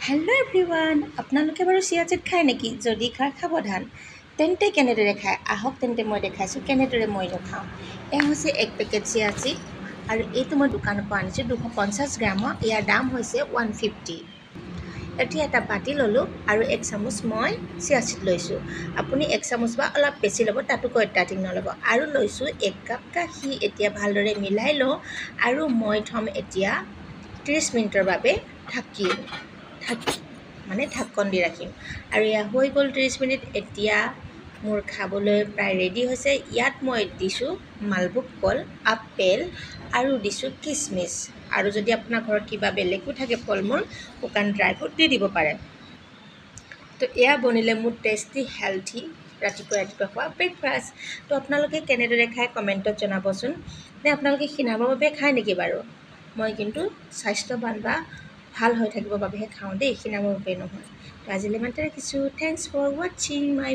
Hello' everyone, আপোনালোকে বাৰু চিয়া চিড খায় নেকি? যদি খায় সাৱধান। তেন্তে কেনেদৰে খায় আহক তেন্তে মই দেখাইছোঁ কেনেদৰে মই খাওঁ। এয়া হৈছে 1 পেকেট চিয়া চিড আৰু এইটো মই দোকানৰ পৰা আনিছোঁ 250 গ্ৰামৰ। ইয়াৰ দাম হৈছে 150। এতিয়া এটা বাতি ল'লোঁ আৰু 1 চামুচ মই চিয়া চিড লৈছোঁ। আপুনি 1 চামুচ বা অলপ বেছি ল'ব, তাতোকৈ অত্যাধিক নল'ব। আৰু লৈছোঁ 1 কাপ গাখীৰ। এতিয়া ভালদৰে মিলাই লওঁ আৰু মই থ'ম এতিয়া 30 মিনিটৰ বাবে ঢাকন দি ৰাখিম। আৰু এয়া হৈ গ'ল 30 মিনিট। এতিয়া মোৰ খাবলৈ প্ৰায় ৰেডি হৈছে। ইয়াত মই দিছোঁ মালভোগ কল, আপেল আৰু দিছোঁ কিচমিচ। আৰু যদি আপোনাৰ ঘৰত কিবা বেলেগো থাকে ফল মূল, শুকান ড্ৰাই ফ্ৰুট দি দিব পাৰে। তো এয়া বনিলে মোৰ টেষ্টি হেল্থি ৰাতিপুৱা খোৱা ব্ৰেকফাষ্ট। তো আপোনালোকে কেনেদৰে খায় কমেণ্টত জনাবচোন। নে আপোনালোকে ক্ষীণাবৰ বাবে খায় নেকি বাৰু? মই কিন্তু স্বাস্থ্যৱান বা ভাল হৈ থাকিবৰ বাবেহে খাওঁ দেই, ক্ষীণাবৰ বাবে নহয়। তো আজিলৈ ইমানতে ৰাখিছোঁ। Thanks for ৱাটছিং my